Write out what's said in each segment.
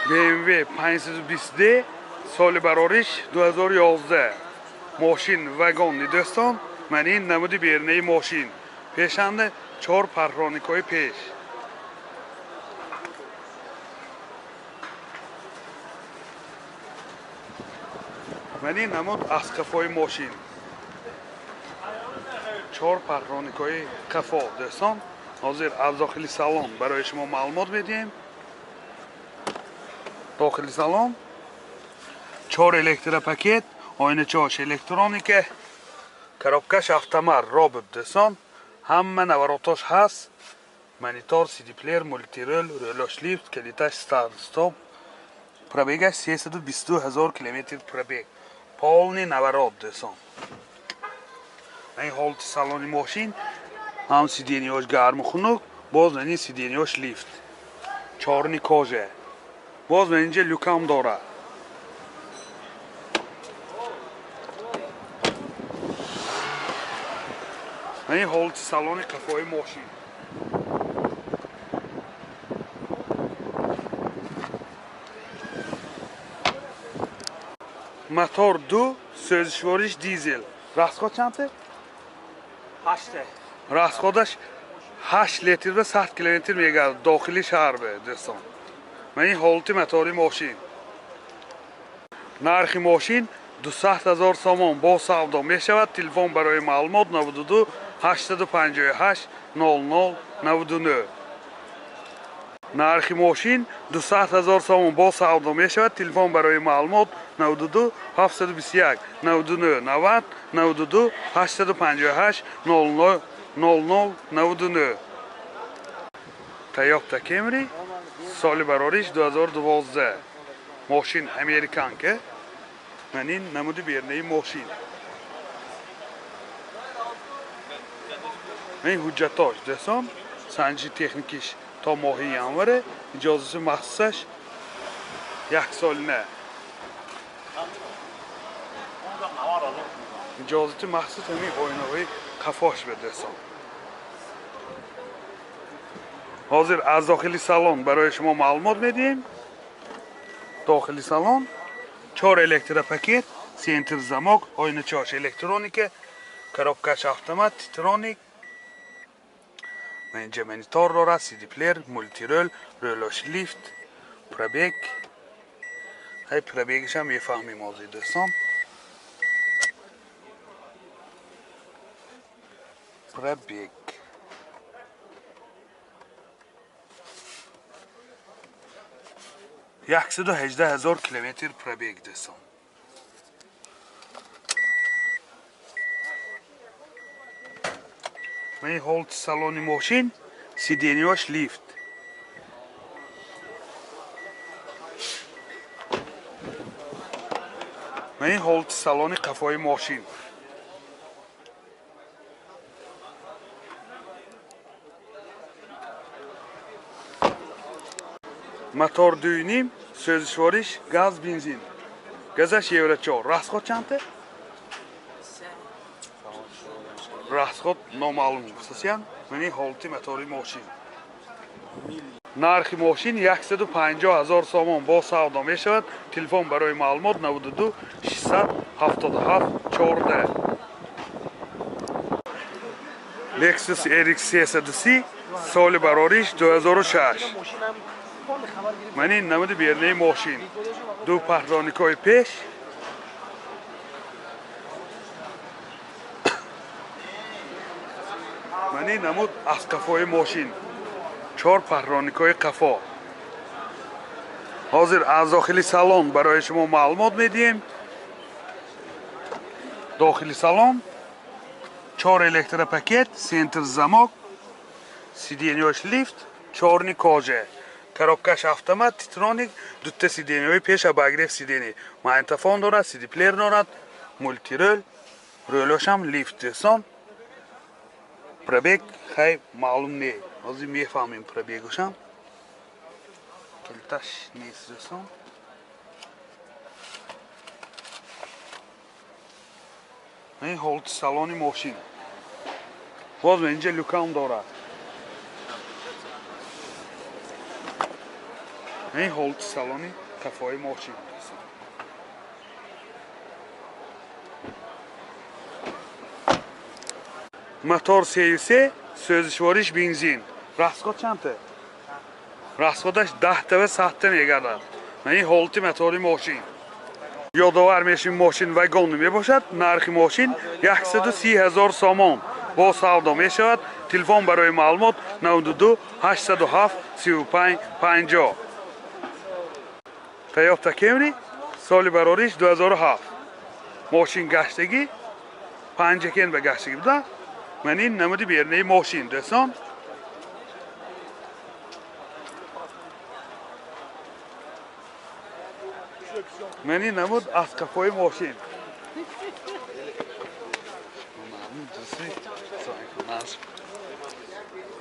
BMW 520D سال برارش 2011 ماشین وگان دوستان. من این نمود بیرنه ماشین پیشنده 4 پرانیکای پیش. من این نمود اسقفای ماشین 4 پرانیکای کفا دوستان. حاضر از داخل سالن برای شما معلومات میدیم. داخل سالن 4 الکترا پاکت، آینه چاش الکترونیکه، коробкаш автомат робот دوستان. همه نوراتاش هست. مانیتور، سی دی پلیر، مولتیرول، رولوش لیفت، کلیداش استارت استاپ. پروبیگش 322,000 کیلومتر پروبیگ. полный наворот دوستان. این حالت سالن ماشین هم سیدینیاش گرم و خنک، باز این سیدینیاش لیفت. چارنی کاژه. باز اینجا لوکام داره. این حالت سالن کفای ماشین. موتور 2 سوزشوارش دیزل. راسخود چنده؟ 8. راسخودش 8 لیتر و 100 کیلومتر میگه داخلی شهر به دوستان. من این حالت موتوری ماشین. نرخ ماشین 200,000 سوم با سودا می شود. تلفن برای معلومات 92 858 00 99. نرخ ماشین 200,000 سوم با سودا می شود. تلفن برای معلومات 92 721 99 90 92 858 00 00 99. تویوتا کمری سال براریش 2012 ماشین امریکان که من این نمود بیرنه ماشین. این حجتاش دوستان سنجی تکنیکیش تا ماهی ینوره. اجازه مخصوصش 1 سال نه. اجازه مخصوص همین آینه کفاش به دوستان. حاضر از داخلی سالن برای شما معلومات میدیم. داخلی سالن 4 الکترا پاکت، سنتر زماک، آینه چاش الکترونیکه، коробкаш автомат تیترونیک. اینجا مانیتور داره، سی دی پلیر، مولتیرول، رولوش لیفت، پروبیگ. های پروبیگش هم میفهمیم موضوع دوستان. پروبیگ 118,000 کیلومتر پروبیگ دوستان. این حالت سالن ماشین سیدینیاش لیفت. این حالت سالن کفای ماشین. موتور 2.5 سوزشوارش گاز بنزین. گازش یورو 4. راسخود چنده؟ راسخود نامعلوم خصوصیان. این حالت موتوری ماشین. نرخ ماشین 150,000 سوم با سودا می شود. تلفن برای معلومات 92 677 14. لکسوس RX 330 سال براریش 2006. من این نمود بیرنه ماشین 2 پهلانیکای پیش. من این نمود اسقفای ماشین 4 پهلانیکای قفا. حاضر از داخلی سالن برای شما معلومات میدیم. داخلی سالن 4 الکترا پاکت، سنتر زماک، سیدینیاش لیفت، چارنی کاژه، коробкаш автомат تیترونیک، 2 سیدینیای پیش باگریف سیدینی، مانیتور داره، سی دی پلیر داره، مولتیرول، رولوش هم لیفت دوستان. پروبیگ خیلی معلوم نیست. حاضر میفهمیم پروبیگش هم. کلیداش نیست دوستان. این حالت سالن ماشین. باز اینجا لوکام داره. این هولت سالونی کفای ماشین دوستان. موتور 33 سوزشواریش بنزین. راسخود چنده؟ راسخودش 10 تا و 100 تا میگردد. این هولتی موتوری ماشین. یادآور میشیم ماشین واگن میباشد. نرخ ماشین 130,000 سوم با سودا میشود. تلفن برای معلومات 92 807 35 50. تویوتا کمری سال براریش 2007. ماشین گشتگی 5 کن به گشتگی بوده. من این نمودی بیرنه ماشین دوستان. من این نمود از کفای ماشین.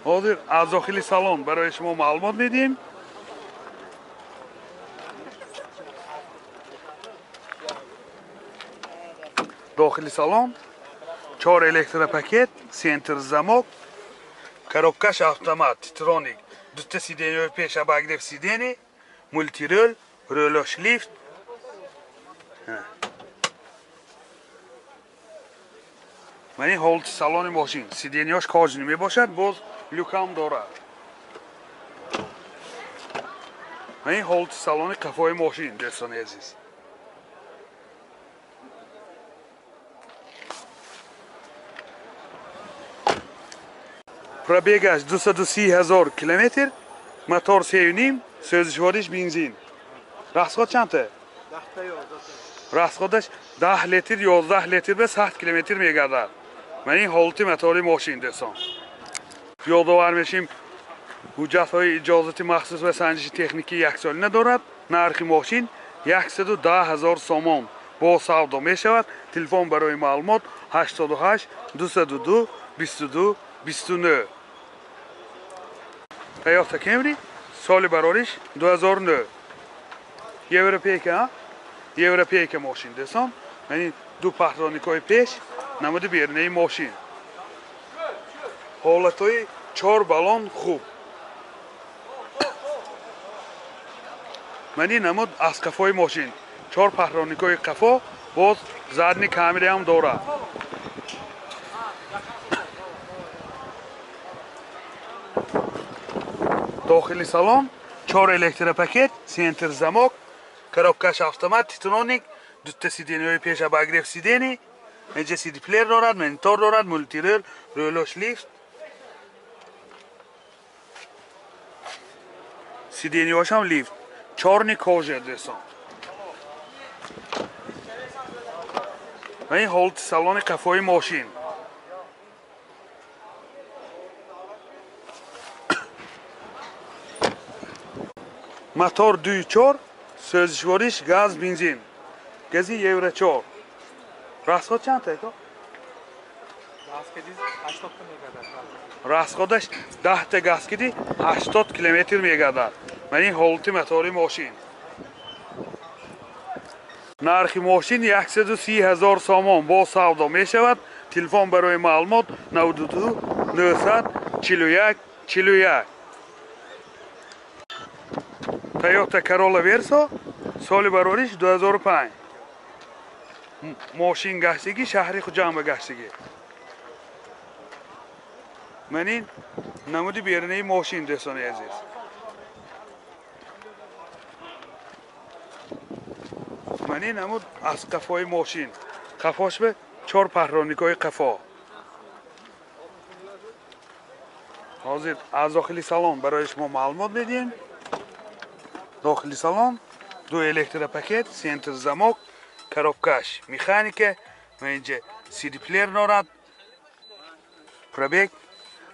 حاضر از داخل سالن برای شما معلومات میدیم. داخل سالن 4 الکتروپاکت، سنتر زمک، коробкаш автомат, تیترونیک، 2 سیدنی پیش обогрев سیدنی، مولتی رول، رولش لیفت. من این هولت سالن ماشین سیدنیاش کاج نمی باشد، باز لوکام دارد. من این هولت سالن کفای ماشین دوستان عزیز. پرابیگش 230,000 کیلومتر. موتور 3.5 سوزشواریش بنزین. راسخود چنده؟ راسخودش 10 لیتر 11 لیتر به 100 کیلومتر میگردد. من این هولتی موتوری ماشین دوستان. یادآور میشیم حجت های اجازت مخصوص و سنجش تکنیکی 1 ساله ندارد. نرخ ماشین 110,000 سوم با سودا می شود. تلفن برای معلومات 88 202 22 29. تویوتا کمری سال براریش 2009. یوروپیک ماشین دوستان. یعنی دو پهلوانیکای پیش نمود بیرنه ماشین. حالتهای 4 بالون خوب. من این نمود از کفای ماشین 4 پهلوانیکای کفا باز زدنی کامری هم دارد. داخل سالن 4 الکتروپاکت، سنتر زمک، коробкаш автомат, تیترونیک، 2 سیدنی پیش обогрев سیدنی، اینجا سیدی پلیر دارد، منیتور دارد، مولتی رول، رولش لیفت. سیدنی هاش هم لیفت. 4 کاژه دوستان. و این هولت سالن کفای ماشین. موتور 2.4 سوزشواریش گاز بنزین. گازی یورو 4. راسخود چنده تو؟ راسخودش 10 تا گاز کدی 80 کیلومتر میگردد. من این هولتی موتوری ماشین. نرخ ماشین 130,000 سوم با سودا می شود. تلفن برای معلومات 92 900 41 41. تویوتا کرولا ورسا سال براریش 2005. ماشین گشتگی شهری خجام گشتگی. من این نمودی بیرنه ماشین دوستان عزیز. من این نمود از کفای ماشین. کفاش به 4 پهلوانیکای کفا. حاضر از داخل سالن برای شما معلومات میدیم. داخل سالن 2 الکتروپاکت، سنتر زمک، коробкаш مکانیکه و اینجا سیدی پلیر دارد. پرابیگ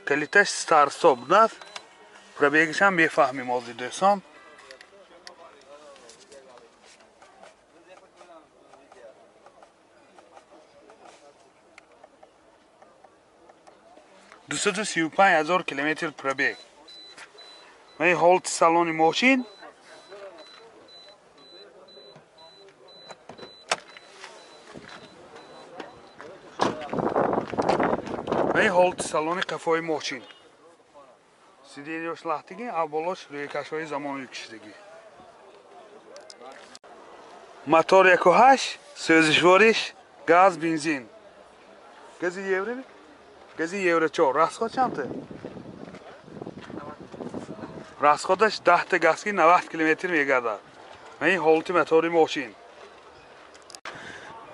کلیتش ستار استاپ است. پرابیگش هم میفهمیم از دوستان. دویست و 35,000 کیلومتر پرابیگ. و این هولت سالن ماشین. و این هولت سالن کفای ماشین. سیدنیاش لختگی، اولاش روی کشوهای زمانی کشیدگی. мотор 1.8 سوزشوارش گاز بنزین گازی یورو گازی یورو 4 расход چنده расходش 10 تا گازی 90 کیلومتر میگردد و این حالت موتور ماشین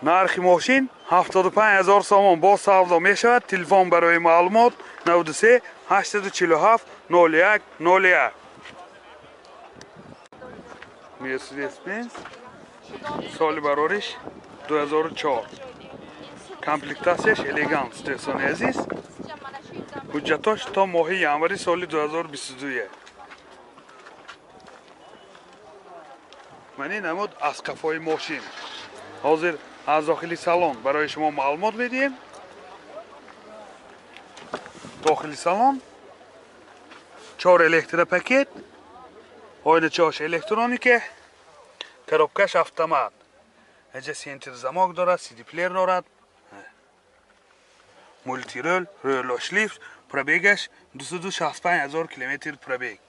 نرخ ماشین 75000 سوم با سودا میشود تلفن برای معلومات 93 847 01 01 مرسدس بنز سال برارش 2004 комплектацияш элегант дӯстони азиз ҳуҷҷатош то моҳи январи соли 2022 мани намуд аз қафои мошин ҳозир аз дохили салон барои шумо маълумот медиҳем дохили салон 4 электропакет ойначааш электроника коробкаш автомат اینجا سینتر زماک دارد CD پلیر دارد مولتی رول رول شلیفت پرابیگش 265,000 کیلومتر پرابیگ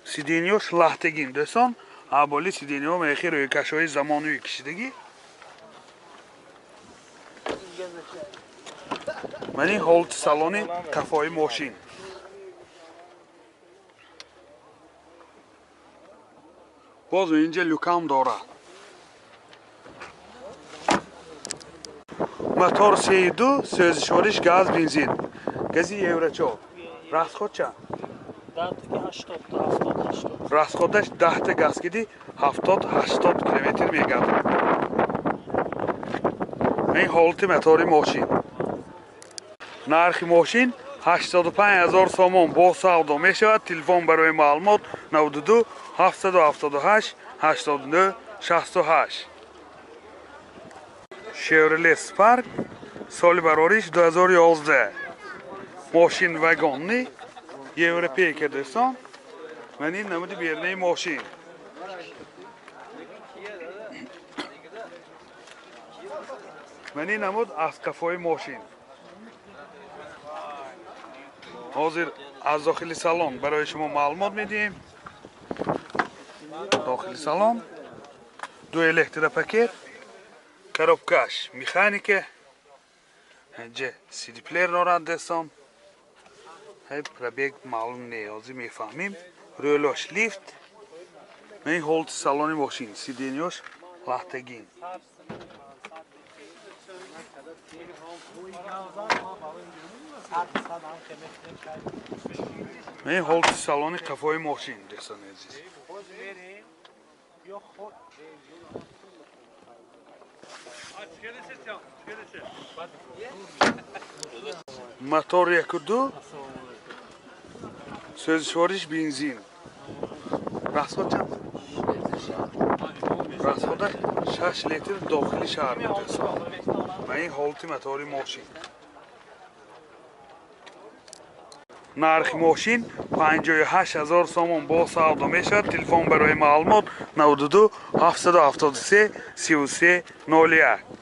سیدینیوش لحتگین دوستان اولی سیدینیو میخی روی کشوی زمانوی کشیدگی منی هولت سالونی کفای ماشین باز اینجا لوکام دارد موتور 32 سوزشوارش گاز بنزین گازی یورو 4 расход چند 80 расходаш 10 تا газ киди 70-80 километр мегардад این حالت موتور ماشین نرخ ماشین 85000 سوم با سودا میشود تلفن برای معلومات 92 778 89 68 شورله سپارک سال برارش 2011 ماشین واگنی یوروپی کردستان من این نمود بیرنه ماشین من این نمود از کفای ماشین حاضر از داخل سالن برای شما معلومات میدیم داخل سالن دو الکتروپاکت коробкаш механика اینجا CD پلیر دارد دوستان پرابیگ معلوم نیازی میفهمیم رولاش لیفت این هولت سالن ماشین سیدینیوش لحتگین این هولت سالن کفای ماشین دوستان عزیز мотор 1.2 سوزشوارش بنزین расход چند расходаш 6 لیتر داخلی شهر میرسد و این حالت موتور ماشین نرخ ماشین 58000 سوم با سودا میشود تلفن برای معلومات 92 773 33 01